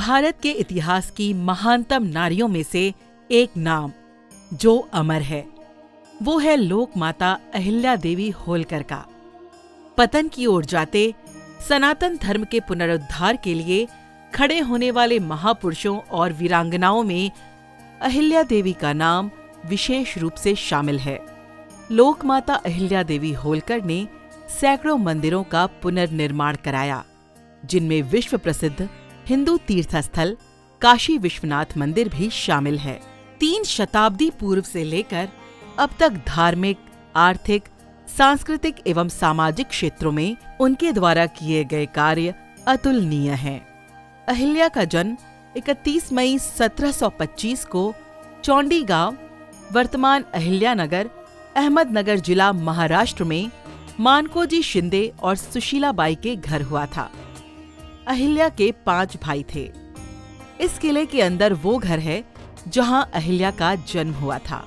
भारत के इतिहास की महानतम नारियों में से एक नाम जो अमर है, वो है लोक माता अहिल्या देवी होलकर का। पतन की ओर जाते सनातन धर्म के पुनरुद्धार के लिए खड़े होने वाले महापुरुषों और वीरांगनाओं में अहिल्या देवी का नाम विशेष रूप से शामिल है। लोक माता अहिल्या देवी होलकर ने सैकड़ों मंदिरों का पुनर्निर्माण कराया, जिनमें विश्व प्रसिद्ध हिंदू तीर्थस्थल काशी विश्वनाथ मंदिर भी शामिल है। 3 शताब्दी पूर्व से लेकर अब तक धार्मिक, आर्थिक, सांस्कृतिक एवं सामाजिक क्षेत्रों में उनके द्वारा किए गए कार्य अतुलनीय हैं। अहिल्या का जन्म 31 मई 1725 को चौंडी गांव, वर्तमान अहिल्यानगर, अहमदनगर जिला, महाराष्ट्र में मानकोजी शिंदे और सुशीलाबाई के घर हुआ था। अहिल्या के 5 भाई थे। इस किले के अंदर वो घर है जहां अहिल्या का जन्म हुआ था।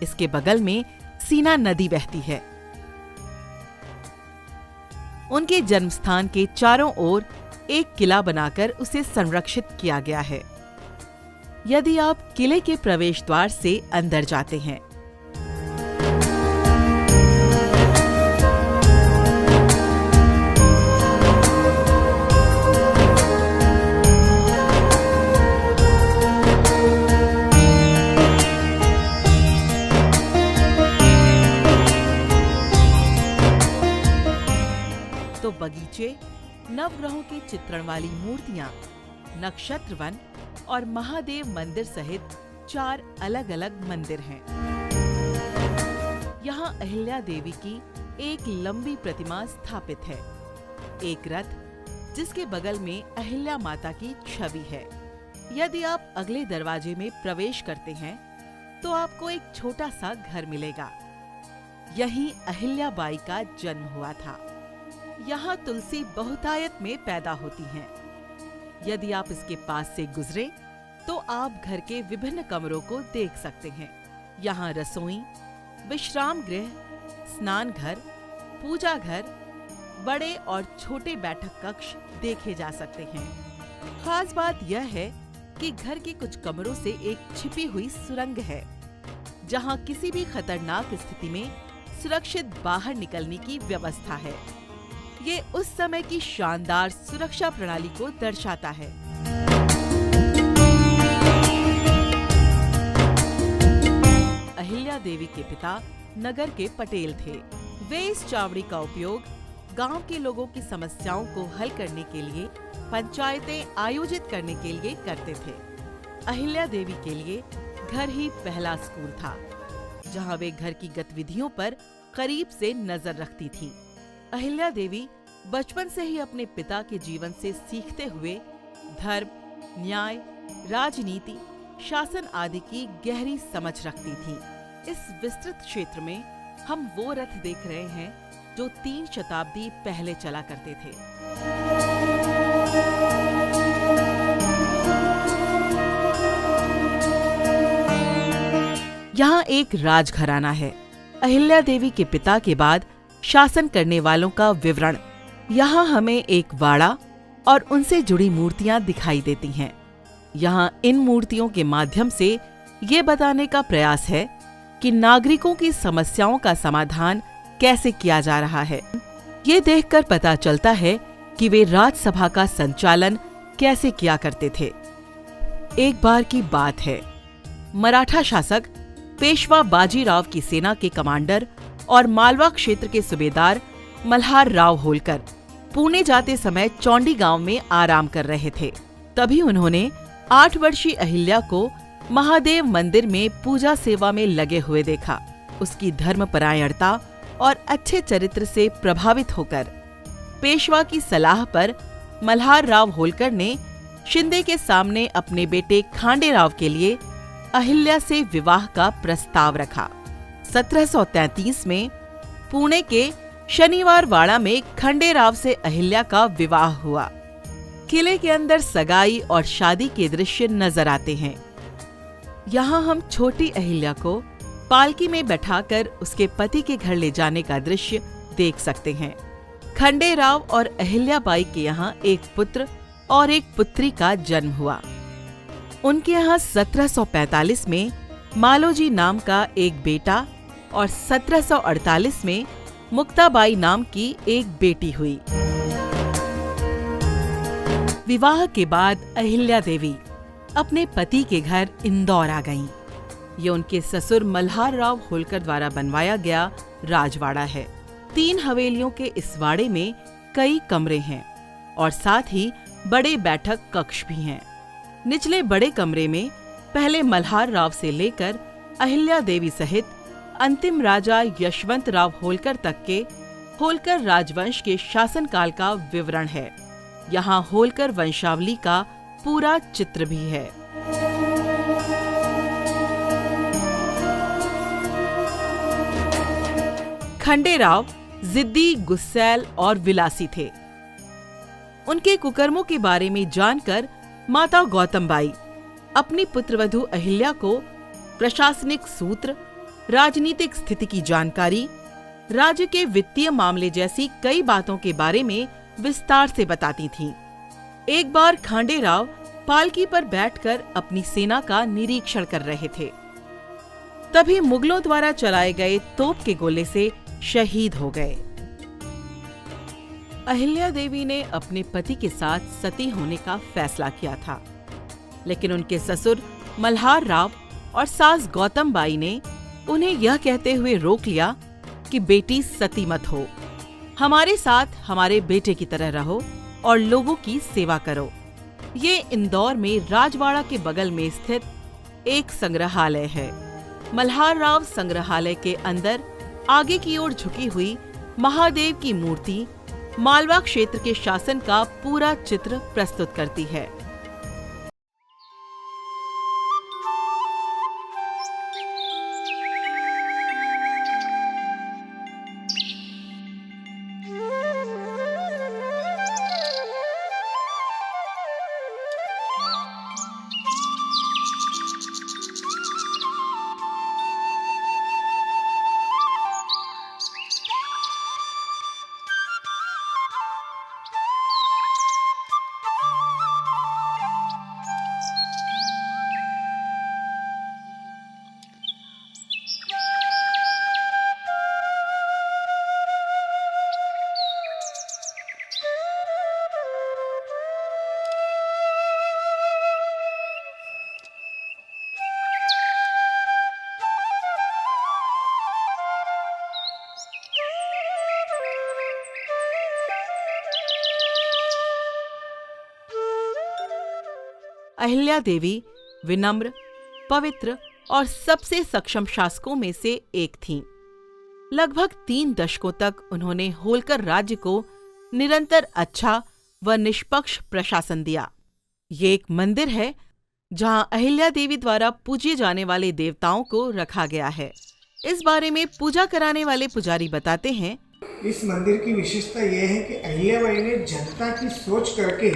इसके बगल में सीना नदी बहती है। उनके जन्मस्थान के चारों ओर एक किला बनाकर उसे संरक्षित किया गया है। यदि आप किले के प्रवेश द्वार से अंदर जाते हैं तो बगीचे, नवग्रहों के चित्रण वाली मूर्तियां, नक्षत्र वन और महादेव मंदिर सहित 4 अलग-अलग मंदिर हैं। यहाँ अहिल्या देवी की एक लंबी प्रतिमा स्थापित है। एक रथ जिसके बगल में अहिल्या माता की छवि है। यदि आप अगले दरवाजे में प्रवेश करते हैं तो आपको एक छोटा सा घर मिलेगा। यहीं अहिल्या बाई का जन्म हुआ था। यहाँ तुलसी बहुतायत में पैदा होती हैं। यदि आप इसके पास से गुजरे तो आप घर के विभिन्न कमरों को देख सकते हैं। यहाँ रसोई, विश्राम गृह, स्नान घर, पूजा घर, बड़े और छोटे बैठक कक्ष देखे जा सकते हैं। खास बात यह है कि घर के कुछ कमरों से एक छिपी हुई सुरंग है, जहाँ किसी भी खतरनाक स्थिति में सुरक्षित बाहर निकलने की व्यवस्था है। ये उस समय की शानदार सुरक्षा प्रणाली को दर्शाता है। अहिल्या देवी के पिता नगर के पटेल थे। वे इस चावड़ी का उपयोग गांव के लोगों की समस्याओं को हल करने के लिए, पंचायतें आयोजित करने के लिए करते थे। अहिल्या देवी के लिए घर ही पहला स्कूल था, जहां वे घर की गतिविधियों पर करीब से नजर रखती थी। अहिल्या देवी बचपन से ही अपने पिता के जीवन से सीखते हुए धर्म, न्याय, राजनीति, शासन आदि की गहरी समझ रखती थी। इस विस्तृत क्षेत्र में हम वो रथ देख रहे हैं जो 3 शताब्दी पहले चला करते थे। यहाँ एक राजघराना है। अहिल्या देवी के पिता के बाद शासन करने वालों का विवरण। यहाँ हमें एक वाड़ा और उनसे जुड़ी मूर्तियां दिखाई देती हैं। यहाँ इन मूर्तियों के माध्यम से ये बताने का प्रयास है कि नागरिकों की समस्याओं का समाधान कैसे किया जा रहा है। ये देखकर पता चलता है कि वे राजसभा का संचालन कैसे किया करते थे। एक बार की बात है, मराठा शासक पेशवा बाजीराव की सेना के कमांडर और मालवा क्षेत्र के सूबेदार मल्हार राव होलकर पुणे जाते समय चौंडी गांव में आराम कर रहे थे। तभी उन्होंने 8 वर्षीय अहिल्या को महादेव मंदिर में पूजा सेवा में लगे हुए देखा। उसकी धर्मपरायणता और अच्छे चरित्र से प्रभावित होकर पेशवा की सलाह पर मल्हार राव होलकर ने शिंदे के सामने अपने बेटे खांडे राव के लिए अहिल्या से विवाह का प्रस्ताव रखा। 1733 में पुणे के शनिवार वाड़ा में खंडे राव से अहिल्या का विवाह हुआ। किले के अंदर सगाई और शादी के दृश्य नजर आते हैं। यहाँ हम छोटी अहिल्या को पालकी में बैठाकर उसके पति के घर ले जाने का दृश्य देख सकते हैं। खंडेराव और अहिल्याबाई के यहाँ एक पुत्र और एक पुत्री का जन्म हुआ। उनके यहाँ 1745 में मालोजी नाम का एक बेटा और 1748 में मुक्ताबाई नाम की एक बेटी हुई। विवाह के बाद अहिल्या देवी अपने पति के घर इंदौर आ गईं। ये उनके ससुर मल्हार राव होलकर द्वारा बनवाया गया राजवाड़ा है। 3 हवेलियों के इस वाड़े में कई कमरे हैं और साथ ही बड़े बैठक कक्ष भी हैं। निचले बड़े कमरे में पहले मल्हार राव से लेकर अहिल्या देवी सहित अंतिम राजा यशवंत राव होलकर तक के होलकर राजवंश के शासनकाल का विवरण है। यहाँ होलकर वंशावली का पूरा चित्र भी है। खंडेराव जिद्दी, गुस्सैल और विलासी थे। उनके कुकर्मों के बारे में जानकर माता गौतमबाई अपनी पुत्रवधू अहिल्या को प्रशासनिक सूत्र, राजनीतिक स्थिति की जानकारी, राज्य के वित्तीय मामले जैसी कई बातों के बारे में विस्तार से बताती थीं। एक बार खंडेराव पालकी पर बैठकर अपनी सेना का निरीक्षण कर रहे थे। तभी मुगलों द्वारा चलाए गए तोप के गोले से शहीद हो गए। अहिल्या देवी ने अपने पति के साथ सती होने का फैसला किया था, लेकिन उनके ससुर मल्हार राव और सास गौतमबाई ने उन्हें यह कहते हुए रोक लिया कि बेटी सती मत हो, हमारे साथ हमारे बेटे की तरह रहो और लोगों की सेवा करो। ये इंदौर में राजवाड़ा के बगल में स्थित एक संग्रहालय है। मल्हार राव संग्रहालय के अंदर आगे की ओर झुकी हुई महादेव की मूर्ति मालवा क्षेत्र के शासन का पूरा चित्र प्रस्तुत करती है। अहिल्या देवी विनम्र, पवित्र और सबसे सक्षम शासकों में से एक थीं। लगभग 3 दशकों तक उन्होंने होलकर राज्य को निरंतर अच्छा व निष्पक्ष प्रशासन दिया। ये एक मंदिर है जहां अहिल्या देवी द्वारा पूजे जाने वाले देवताओं को रखा गया है। इस बारे में पूजा कराने वाले पुजारी बताते हैं, इस मंदिर की विशेषता यह है कि अहिल्याबाई ने जनता की सोच करके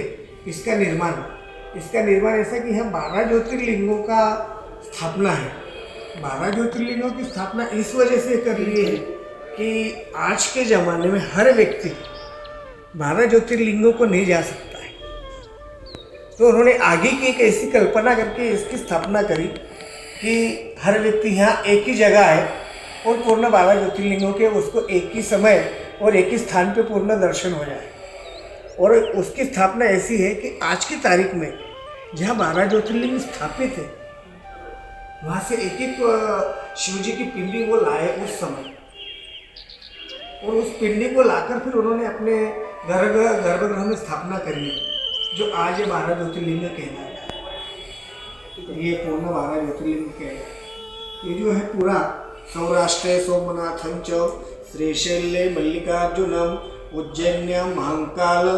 इसका निर्माण ऐसा कि यहाँ 12 ज्योतिर्लिंगों का स्थापना है। 12 ज्योतिर्लिंगों की स्थापना इस वजह से कर ली है कि आज के ज़माने में हर व्यक्ति 12 ज्योतिर्लिंगों को नहीं जा सकता है, तो उन्होंने आगे की एक ऐसी कल्पना करके इसकी स्थापना करी कि हर व्यक्ति यहाँ एक ही जगह आए और पूर्ण 12 ज्योतिर्लिंगों के उसको एक ही समय और एक ही स्थान पे पूर्ण दर्शन हो जाए। और उसकी स्थापना ऐसी है कि आज की तारीख में जहाँ 12 ज्योतिर्लिंग स्थापित है वहाँ से एक एक शिव जी की पिंडी वो लाए उस समय, और उस पिंडी को लाकर फिर उन्होंने अपने गर्भगृह में स्थापना करी जो आज ये 12 ज्योतिर्लिंग कहलाता है। ये पूर्ण 12 ज्योतिर्लिंग कहलाता है। ये जो है पूरा सौराष्ट्रे सोमनाथं च श्रीशैल्ये मल्लिकार्जुनम उज्जैन्यां महाकाल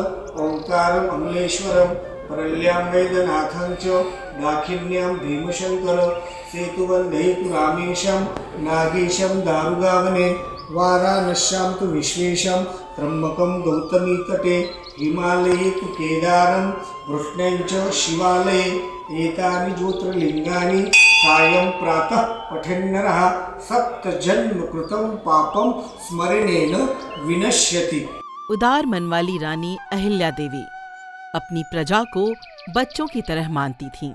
ओंकारम अमलेश्वरम परल्यां वैद्यनाथं च दाक्षिण्यां भीमशंकर सेतुबन्धे तु रामेशं नागेशं दारुगावने वाराणस्यां तु विश्वेशं त्र्यंबकं गौतमी तटे हिमालये तु केदारं वृष्णें च शिवालये एतानि ज्योतिर्लिङ्गानि सायं प्रातः पठेन्नरः सप्तजन्म कृतं पापं स्मरणेन विनश्यति। उदार मन वाली रानी अहिल्या देवी अपनी प्रजा को बच्चों की तरह मानती थीं।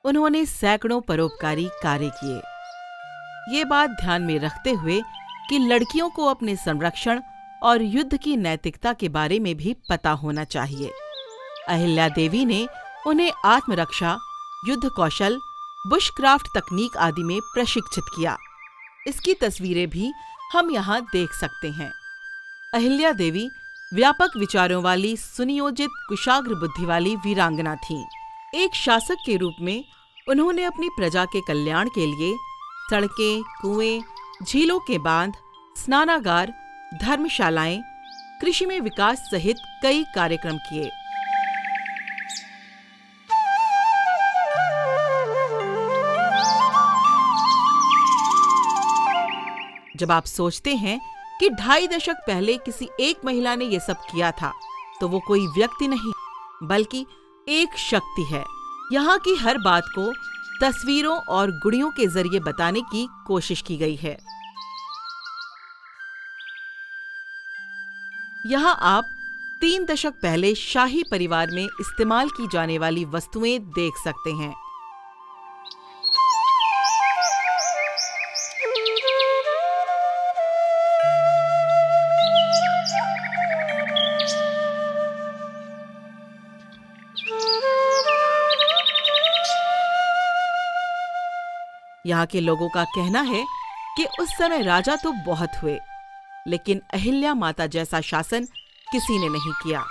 उन्होंने सैकड़ों परोपकारी कार्य किए। ये बात ध्यान में रखते हुए कि लड़कियों को अपने संरक्षण और युद्ध की नैतिकता के बारे में भी पता होना चाहिए, अहिल्या देवी ने उन्हें आत्मरक्षा, युद्ध कौशल, बुशक्राफ्ट तकनीक आदि में प्रशिक्षित किया। इसकी तस्वीरें भी हम यहाँ देख सकते हैं। अहिल्या देवी व्यापक विचारों वाली, सुनियोजित, कुशाग्र बुद्धि वाली वीरांगना थीं। एक शासक के रूप में उन्होंने अपनी प्रजा के कल्याण के लिए सड़कें, कुएं, झीलों के बांध, स्नानागार, धर्मशालाएं, कृषि में विकास सहित कई कार्यक्रम किए। जब आप सोचते हैं कि 2.5 दशक पहले किसी एक महिला ने यह सब किया था, तो वो कोई व्यक्ति नहीं बल्कि एक शक्ति है। यहाँ की हर बात को तस्वीरों और गुड़ियों के जरिए बताने की कोशिश की गई है। यहाँ आप 3 दशक पहले शाही परिवार में इस्तेमाल की जाने वाली वस्तुएं देख सकते हैं। यहाँ के लोगों का कहना है कि उस समय राजा तो बहुत हुए, लेकिन अहिल्या माता जैसा शासन किसी ने नहीं किया।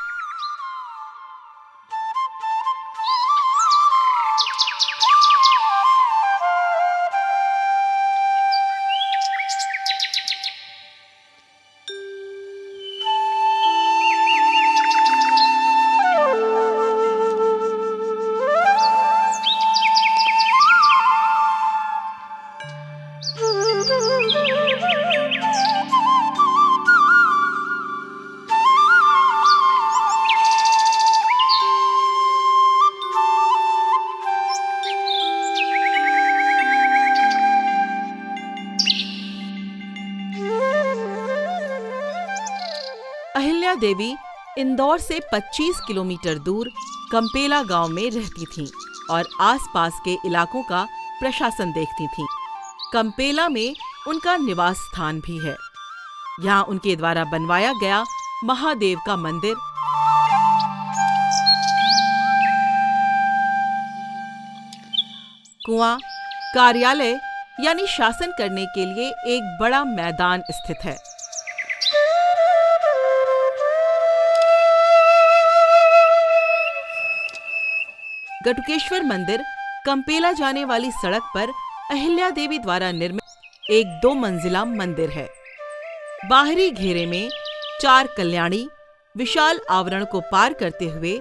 अहिल्या देवी इंदौर से 25 किलोमीटर दूर कंपेला गांव में रहती थीं और आसपास के इलाकों का प्रशासन देखती थीं। कंपेला में उनका निवास स्थान भी है। यहाँ उनके द्वारा बनवाया गया महादेव का मंदिर, कुआं, कार्यालय यानी शासन करने के लिए एक बड़ा मैदान स्थित है। गटुकेश्वर मंदिर कंपेला जाने वाली सड़क पर अहिल्या देवी द्वारा निर्मित एक 2 मंजिला मंदिर है। बाहरी घेरे में 4 कल्याणी विशाल आवरण को पार करते हुए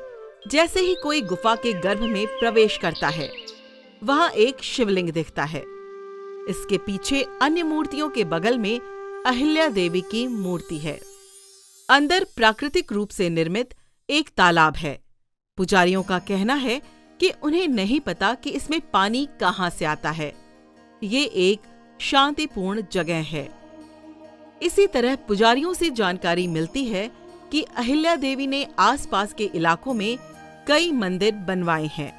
जैसे ही कोई गुफा के गर्भ में प्रवेश करता है, वहां एक शिवलिंग दिखता है। इसके पीछे अन्य मूर्तियों के बगल में अहिल्या देवी की मूर्ति है। अंदर प्राकृतिक रूप से निर्मित एक तालाब है। पुजारियों का कहना है कि उन्हें नहीं पता कि इसमें पानी कहां से आता है। ये एक शांतिपूर्ण जगह है। इसी तरह पुजारियों से जानकारी मिलती है कि अहिल्या देवी ने आसपास के इलाकों में कई मंदिर बनवाए हैं।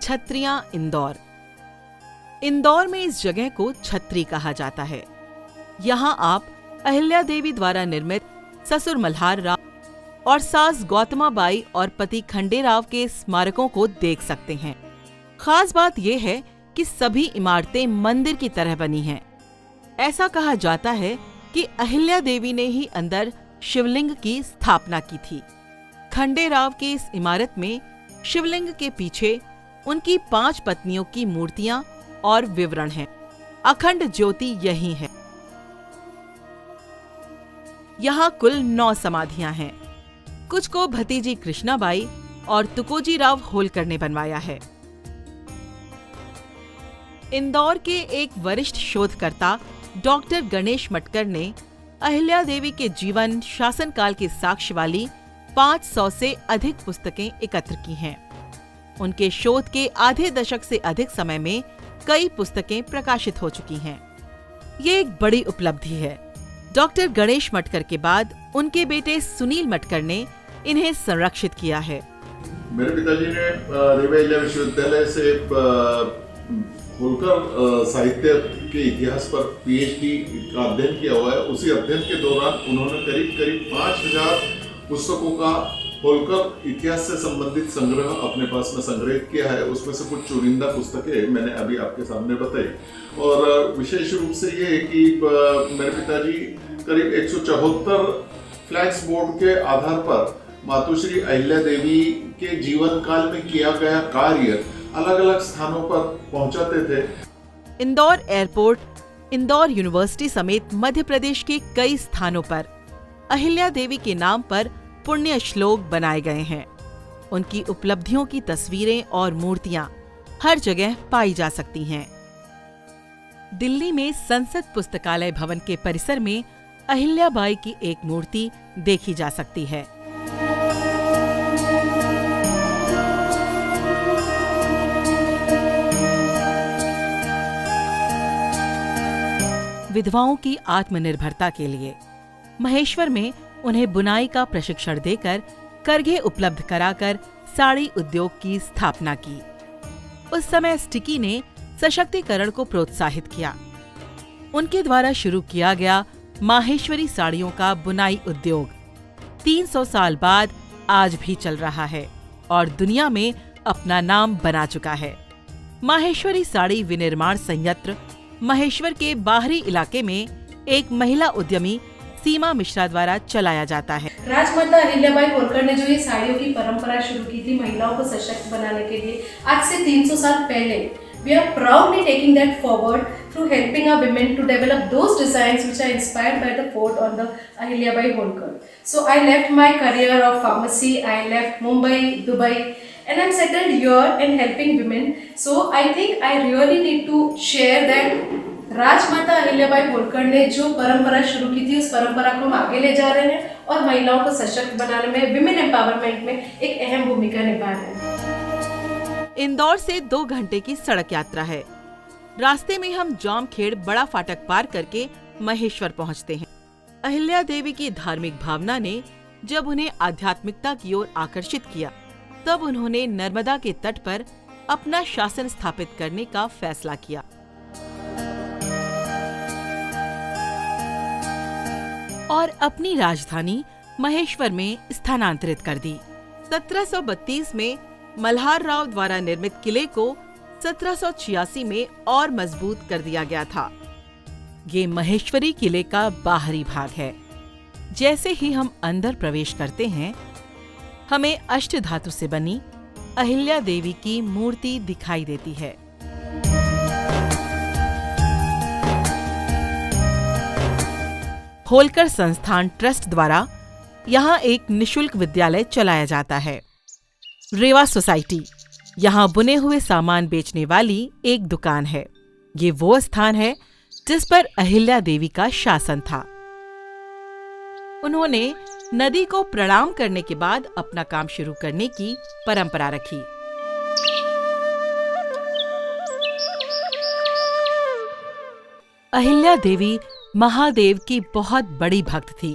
छत्रियां इंदौर। इंदौर में इस जगह को छत्री कहा जाता है। यहाँ आप अहिल्या देवी द्वारा निर्मित ससुर मल्हार राव और सास गौतमाबाई और पति खंडेराव के स्मारकों को देख सकते हैं। खास बात यह है कि सभी इमारतें मंदिर की तरह बनी हैं। ऐसा कहा जाता है कि अहिल्या देवी ने ही अंदर शिवलिंग की स्थापना की थी। खंडेराव की इस इमारत में शिवलिंग के पीछे उनकी 5 पत्नियों की मूर्तियां और विवरण हैं। अखंड ज्योति यही है। यहाँ कुल 9 समाधियां हैं। कुछ को भतीजी कृष्णाबाई और तुकोजी राव होलकर ने बनवाया है। इंदौर के एक वरिष्ठ शोधकर्ता डॉक्टर गणेश मटकर ने अहिल्या देवी के जीवन शासनकाल के साक्ष्य वाली 500 से अधिक पुस्तकें एकत्र की हैं। उनके शोध के आधे दशक से अधिक समय में कई पुस्तकें प्रकाशित हो चुकी हैं। ये एक बड़ी उपलब्धि है। डॉक्टर गणेश मटकर के बाद उनके बेटे सुनील मटकर ने इन्हें संरक्षित किया है। मेरे पिताजी ने रेवा अहिल्या विश्वविद्यालय से होलकर साहित्य के इतिहास पर पीएचडी का अध्ययन किया हुआ है। उसी अध्ययन के दौरान उन्होंने करीब 5000 पुस्तकों का होलकर इतिहास से संबंधित संग्रह अपने पास में संग्रहित किया है। उसमें से कुछ चुनिंदा पुस्तकें मैंने अभी आपके सामने बताई। और विशेष रूप से ये है कि मेरे पिताजी करीब 174 फ्लैक्स बोर्ड के आधार पर मातोश्री अहिल्या देवी के जीवन काल में किया गया कार्य अलग अलग स्थानों पर पहुंचाते थे। इंदौर एयरपोर्ट, इंदौर यूनिवर्सिटी समेत मध्य प्रदेश के कई स्थानों पर अहिल्या देवी के नाम पर पुण्य श्लोक बनाए गए हैं। उनकी उपलब्धियों की तस्वीरें और मूर्तियां हर जगह पाई जा सकती हैं। दिल्ली में संसद पुस्तकालय भवन के परिसर में अहिल्याबाई की एक मूर्ति देखी जा सकती है। विधवाओं की आत्मनिर्भरता के लिए महेश्वर में उन्हें बुनाई का प्रशिक्षण देकर करघे उपलब्ध कराकर साड़ी उद्योग की स्थापना की। उस समय स्टिकी ने सशक्तिकरण को प्रोत्साहित किया। उनके द्वारा शुरू किया गया माहेश्वरी साड़ियों का बुनाई उद्योग 300 साल बाद आज भी चल रहा है और दुनिया में अपना नाम बना चुका है। माहेश्वरी साड़ी विनिर्माण संयंत्र महेश्वर के बाहरी इलाके में एक महिला उद्यमी सीमा मिश्रा द्वारा चलाया जाता है। राजमाता अहिल्याबाई होलकर ने जो ये साड़ियों की परंपरा शुरू की थी महिलाओं को सशक्त बनाने के लिए, आज से 300 साल पहले, we are proudly taking that forward through helping our women to develop those designs which are inspired by the fort on the Ahilyabai Holkar. So I left my career of pharmacy, I left Mumbai, Dubai, and I'm settled here and helping women. So I think I really need to share that राजमाता अहिल्याबाई होलकर ने जो परंपरा शुरू की थी उस परंपरा को हम आगे ले जा रहे हैं और महिलाओं को सशक्त बनाने में, विमेन एम्पावरमेंट में एक अहम भूमिका निभा रहे हैं। इंदौर से 2 घंटे की सड़क यात्रा है। रास्ते में हम जामखेड़ बड़ा फाटक पार करके महेश्वर पहुंचते हैं। अहिल्या देवी की धार्मिक भावना ने जब उन्हें आध्यात्मिकता की ओर आकर्षित किया, तब उन्होंने नर्मदा के तट पर अपना शासन स्थापित करने का फैसला किया। और अपनी राजधानी महेश्वर में स्थानांतरित कर दी। 1732 में मल्हार राव द्वारा निर्मित किले को 1786 में और मजबूत कर दिया गया था। ये महेश्वरी किले का बाहरी भाग है। जैसे ही हम अंदर प्रवेश करते हैं, हमें अष्टधातु से बनी अहिल्या देवी की मूर्ति दिखाई देती है। होलकर संस्थान ट्रस्ट द्वारा यहाँ एक निशुल्क विद्यालय चलाया जाता है। रेवा सोसाइटी, यहाँ बुने हुए सामान बेचने वाली एक दुकान है। ये वो स्थान है जिस पर अहिल्या देवी का शासन था। उन्होंने नदी को प्रणाम करने के बाद अपना काम शुरू करने की परंपरा रखी। अहिल्या देवी महादेव की बहुत बड़ी भक्त थी।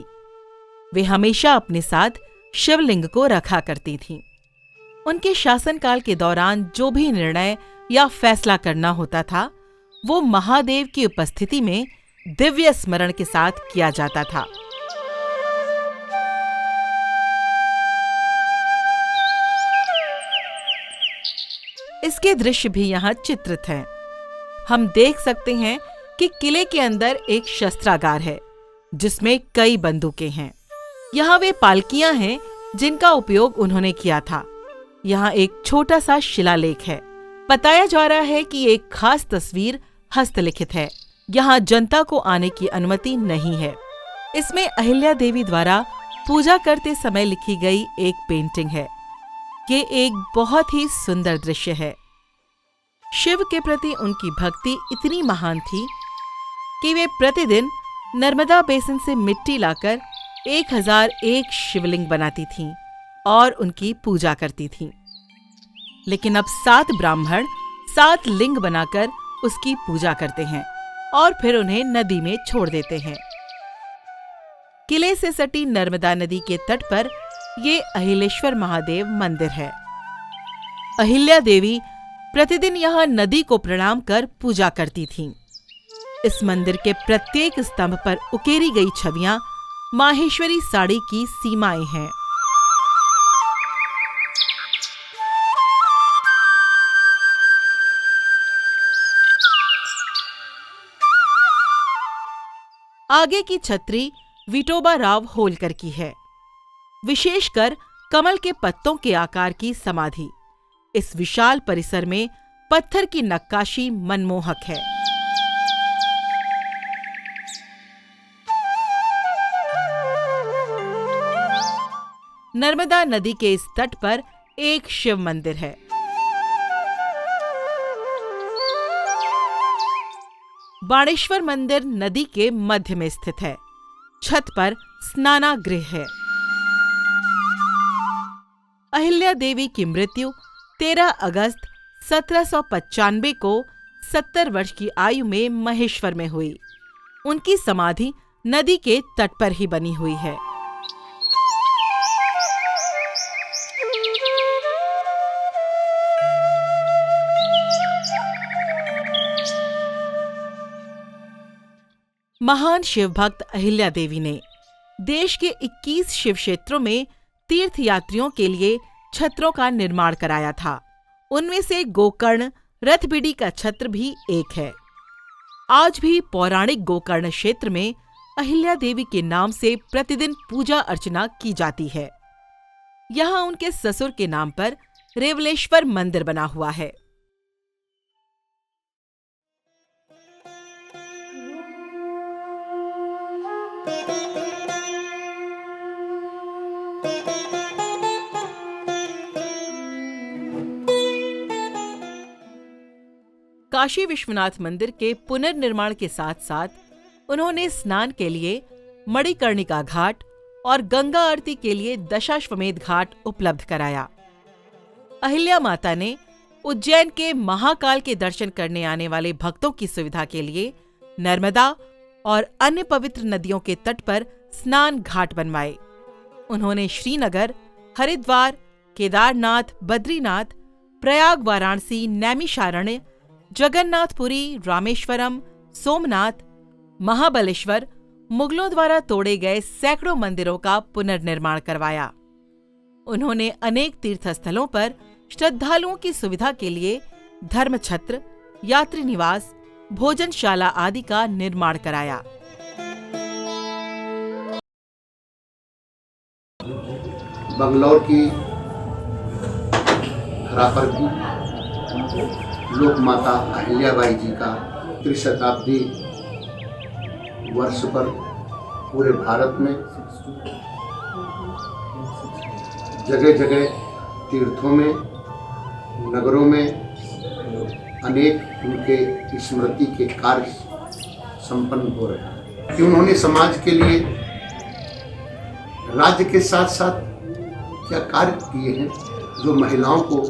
वे हमेशा अपने साथ शिवलिंग को रखा करती थीं। उनके शासनकाल के दौरान जो भी निर्णय या फैसला करना होता था, वो महादेव की उपस्थिति में दिव्य स्मरण के साथ किया जाता था। इसके दृश्य भी यहाँ चित्रित हैं। हम देख सकते हैं कि किले के अंदर एक शस्त्रागार है जिसमें कई बंदूकें हैं। यहाँ वे पालकियां हैं जिनका उपयोग उन्होंने किया था। यहाँ एक छोटा सा शिलालेख है। बताया जा रहा है कि एक खास तस्वीर हस्तलिखित है। यहाँ जनता को आने की अनुमति नहीं है। इसमें अहिल्या देवी द्वारा पूजा करते समय लिखी गई एक पेंटिंग है। ये एक बहुत ही सुंदर दृश्य है। शिव के प्रति उनकी भक्ति इतनी महान थी कि वे प्रतिदिन नर्मदा बेसिन से मिट्टी लाकर 1001 शिवलिंग बनाती थीं और उनकी पूजा करती थीं। लेकिन अब 7 ब्राह्मण 7 लिंग बनाकर उसकी पूजा करते हैं और फिर उन्हें नदी में छोड़ देते हैं। किले से सटी नर्मदा नदी के तट पर ये अहिलेश्वर महादेव मंदिर है। अहिल्या देवी प्रतिदिन यहाँ नदी को प्रणाम कर पूजा करती थीं। इस मंदिर के प्रत्येक स्तंभ पर उकेरी गई छवियां माहेश्वरी साड़ी की सीमाएं हैं। आगे की छतरी विठोबा राव होलकर की है, विशेषकर कमल के पत्तों के आकार की समाधि। इस विशाल परिसर में पत्थर की नक्काशी मनमोहक है। नर्मदा नदी के इस तट पर एक शिव मंदिर है। बाणेश्वर मंदिर नदी के मध्य में स्थित है। छत पर स्नानागृह है। अहिल्या देवी की मृत्यु 13 अगस्त 1795 को 70 वर्ष की आयु में महेश्वर में हुई। उनकी समाधि नदी के तट पर ही बनी हुई है। महान शिव भक्त अहिल्या देवी ने देश के 21 शिव क्षेत्रों में तीर्थ यात्रियों के लिए छत्रों का निर्माण कराया था। उनमें से गोकर्ण रथबिडी का छत्र भी एक है। आज भी पौराणिक गोकर्ण क्षेत्र में अहिल्या देवी के नाम से प्रतिदिन पूजा अर्चना की जाती है। यहाँ उनके ससुर के नाम पर रेवलेश्वर मंदिर बना हुआ है। काशी विश्वनाथ मंदिर के पुनर्निर्माण के साथ साथ उन्होंने स्नान के लिए मणिकर्णिका घाट और गंगा आरती के लिए दशाश्वमेध घाट उपलब्ध कराया। अहिल्या माता ने उज्जैन के महाकाल के दर्शन करने आने वाले भक्तों की सुविधा के लिए नर्मदा और अन्य पवित्र नदियों के तट पर स्नान घाट बनवाए। उन्होंने श्रीनगर, हरिद्वार, केदारनाथ, बद्रीनाथ, प्रयाग, वाराणसी, नैमिषारण्य, जगन्नाथपुरी, रामेश्वरम, सोमनाथ, महाबलेश्वर, मुगलों द्वारा तोड़े गए सैकड़ों मंदिरों का पुनर्निर्माण करवाया। उन्होंने अनेक तीर्थस्थलों पर श्रद्धालुओं की सुविधा के लिए धर्मछत्र, यात्री निवास, भोजनशाला आदि का निर्माण कराया। बंगलौर की खरापर की लोक माता अहिल्याबाई जी का त्रिशताब्दी वर्ष पर पूरे भारत में जगह जगह तीर्थों में, नगरों में अनेक उनके स्मृति के कार्य संपन्न हो रहे हैं कि उन्होंने समाज के लिए, राज्य के साथ साथ क्या कार्य किए हैं जो महिलाओं को,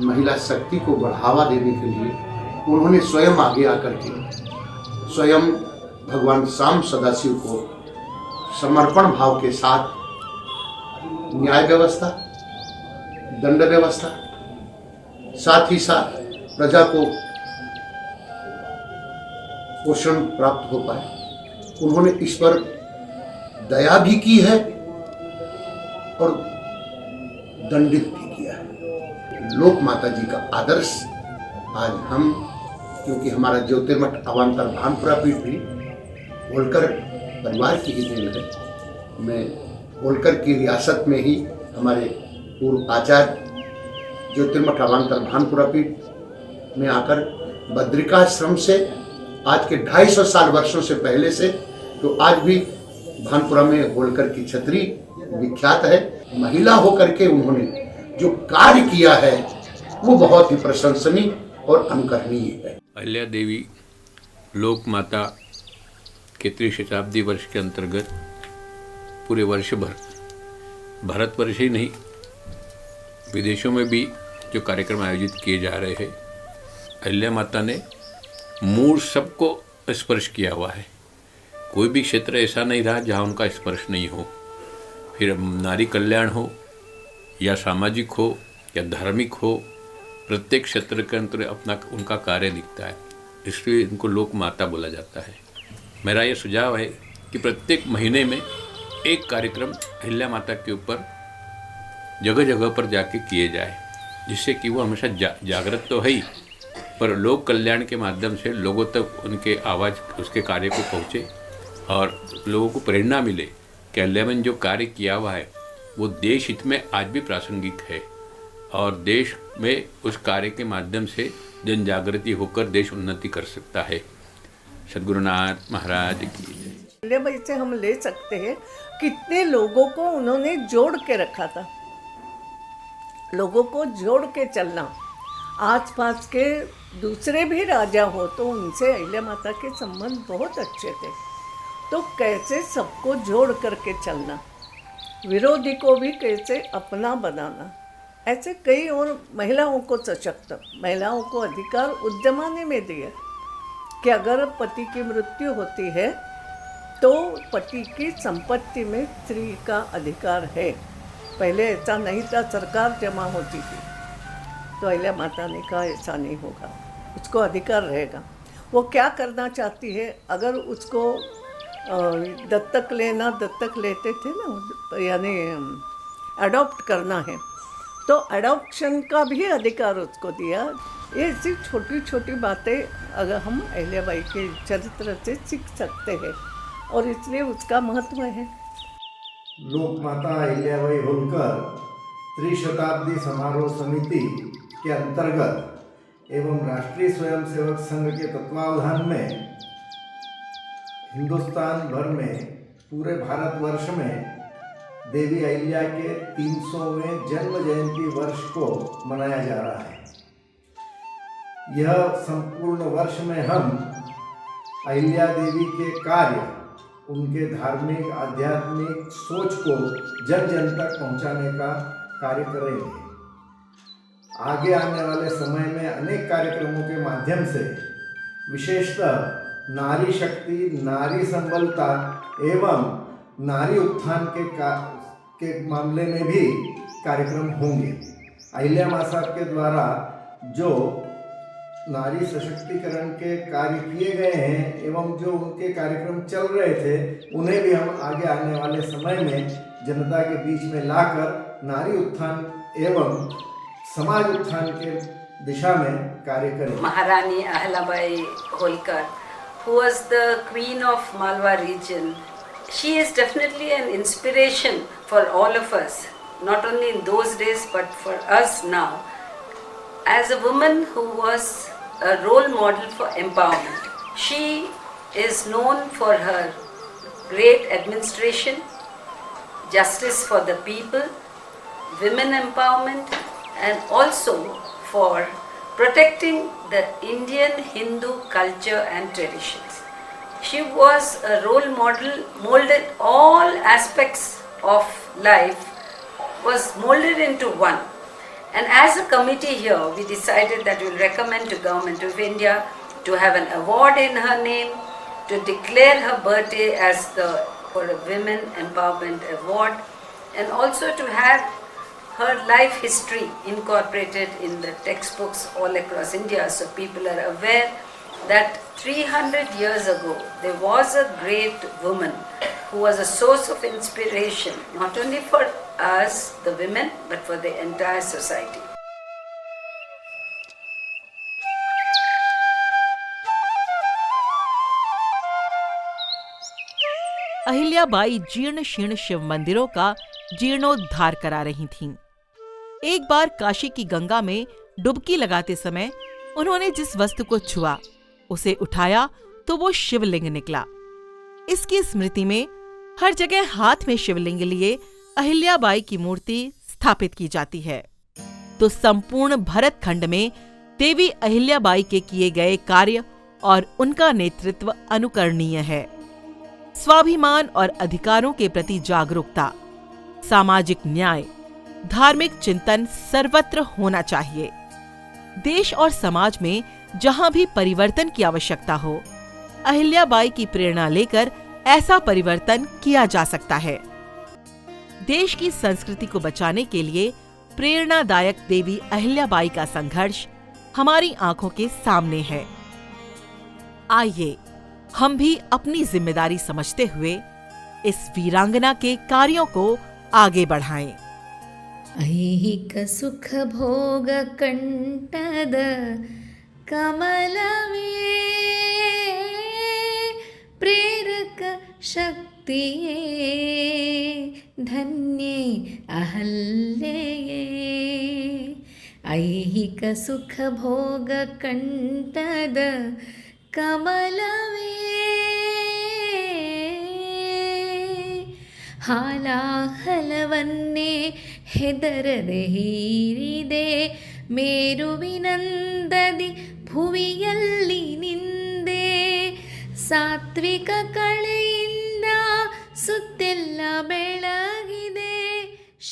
महिला शक्ति को बढ़ावा देने के लिए उन्होंने स्वयं आगे आकर के स्वयं भगवान शाम सदाशिव को समर्पण भाव के साथ न्याय व्यवस्था, दंड व्यवस्था, साथ ही साथ प्रजा को पोषण प्राप्त हो पाए, उन्होंने इस पर दया भी की है और दंडित भी किया है। लोक माता जी का आदर्श आज हम, क्योंकि हमारा ज्योतिर्मठ अवान्तर भानपुरा पीठ भी होलकर परिवार की ही देन है। मैं होलकर की रियासत में ही हमारे पूर्व आचार्य ज्योतिर्मठ अवान्तर भानपुरा पीठ में आकर बद्रिकाश्रम से आज के 250 साल वर्षों से पहले से तो आज भी भानपुरा में होलकर की छतरी विख्यात है। महिला होकर के उन्होंने जो कार्य किया है वो बहुत ही प्रशंसनीय और अनुकरणीय है। अहिल्या देवी लोक माता के त्रिशताब्दी वर्ष के अंतर्गत पूरे वर्ष भर भारतवर्ष ही नहीं विदेशों में भी जो कार्यक्रम आयोजित किए जा रहे हैं, अहिल्या माता ने मूल सबको स्पर्श किया हुआ है। कोई भी क्षेत्र ऐसा नहीं रहा जहाँ उनका स्पर्श नहीं हो, फिर नारी कल्याण हो या सामाजिक हो या धार्मिक हो, प्रत्येक क्षेत्र के अंतर अपना उनका कार्य दिखता है, इसलिए इनको लोक माता बोला जाता है। मेरा ये सुझाव है कि प्रत्येक महीने में एक कार्यक्रम अहिल्या माता के ऊपर जगह जगह पर जाके किए जाए, जिससे कि वो हमेशा जागृत तो है ही, पर लोक कल्याण के माध्यम से लोगों तक उनके आवाज़ उसके कार्य को पहुँचे और लोगों को प्रेरणा मिले कि अहिल्या ने जो कार्य किया हुआ है वो देश हित में आज भी प्रासंगिक है और देश में उस कार्य के माध्यम से जन जागृति होकर देश उन्नति कर सकता है। सद्गुरुनाथ महाराज की जय। अहिल्या बाई से हम ले सकते हैं कितने लोगों को उन्होंने जोड़ के रखा था, लोगों को जोड़ के चलना। आसपास के दूसरे भी राजा हो तो उनसे अहिल्या माता के संबंध बहुत अच्छे थे, तो कैसे सबको जोड़ करके चलना, विरोधी को भी कैसे अपना बनाना, ऐसे कई और महिलाओं को सशक्त, महिलाओं को अधिकार उस जमाने में दिया कि अगर पति की मृत्यु होती है तो पति की संपत्ति में स्त्री का अधिकार है। पहले ऐसा नहीं था, सरकार जमा होती थी, तो अहिल्या माता ने कहा ऐसा नहीं होगा, उसको अधिकार रहेगा। वो क्या करना चाहती है, अगर उसको दत्तक लेते थे ना, यानी अडॉप्ट करना है तो अडॉप्शन का भी अधिकार उसको दिया। ये ऐसी छोटी छोटी बातें अगर हम अहिल्या बाई के चरित्र से सीख सकते हैं और इसलिए उसका महत्व है। लोक माता अहिल्याबाई होलकर त्रिशताब्दी समारोह समिति के अंतर्गत एवं राष्ट्रीय स्वयंसेवक संघ के तत्वावधान में हिंदुस्तान भर में, पूरे भारतवर्ष में देवी अहिल्या के 300वें जन्म जयंती वर्ष को मनाया जा रहा है। यह संपूर्ण वर्ष में हम अहिल्या देवी के कार्य, उनके धार्मिक आध्यात्मिक सोच को जन जन तक पहुंचाने का कार्य करेंगे। आगे आने वाले समय में अनेक कार्यक्रमों के माध्यम से विशेषतः नारी शक्ति, नारी संबलता एवं नारी उत्थान के मामले में भी कार्यक्रम होंगे। अहिल्या माँ साहब के द्वारा जो नारी सशक्तिकरण के कार्य किए गए हैं एवं जो उनके कार्यक्रम चल रहे थे, उन्हें भी हम आगे आने वाले समय में जनता के बीच में लाकर नारी उत्थान एवं समाज उत्थान के दिशा में कार्य करें। महारानी Ahilyabai Holkar, who was the queen of Malwa region, she is definitely an inspiration for all of us, not only in those days but for us now, as a woman who was a role model for empowerment. She is known for her great administration, justice for the people, women empowerment, and also for protecting the Indian Hindu culture and traditions. She was a role model, molded all aspects of life, was molded into one. And as a committee here, we decided that we'll recommend to Government of India to have an award in her name, to declare her birthday as for a Women Empowerment Award, and also to have her life history incorporated in the textbooks all across India, so people are aware that 300 years ago there was a great woman who was a source of inspiration not only for us, the women, but for the entire society. Ahilyabai जीर्ण शीर्ण शिव मंदिरों का जीर्णोद्धार करा रही थीं। एक बार काशी की गंगा में डुबकी लगाते समय उन्होंने जिस वस्तु को छुआ, उसे उठाया तो वो शिवलिंग निकला। इसकी स्मृति में हर जगह हाथ में शिवलिंग लिए अहिल्याबाई की मूर्ति स्थापित की जाती है। तो संपूर्ण भरत खंड में देवी अहिल्याबाई के किए गए कार्य और उनका नेतृत्व अनुकरणीय है। स्वाभिमान और अधिकारों के प्रति जागरूकता, सामाजिक न्याय, धार्मिक चिंतन सर्वत्र होना चाहिए। देश और समाज में जहां भी परिवर्तन की आवश्यकता हो, अहिल्याबाई की प्रेरणा लेकर ऐसा परिवर्तन किया जा सकता है। देश की संस्कृति को बचाने के लिए प्रेरणादायक देवी अहिल्याबाई का संघर्ष हमारी आंखों के सामने है। आइए हम भी अपनी जिम्मेदारी समझते हुए इस वीरांगना के कार्यों को आगे बढ़ाएं। ऐहिक सुख भोग कंटद कमलवे प्रेरक शक्तिये धन्ये अहल्ये। ऐहिक सुख भोग कंटद कमलवे ಹಾಲಾಹಲವನ್ನೇ ಹೆದರದೆ ಹೀರಿದೆ ಮೇರುವಿನಂದದಿ ಭುವಿಯಲ್ಲಿ ನಿಂದೆ ಸಾತ್ವಿಕ ಕಳೆಯಿಂದ ಸುತ್ತೆಲ್ಲ ಬೆಳಗಿದೆ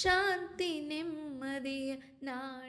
ಶಾಂತಿ ನೆಮ್ಮದಿಯ ನಾಡ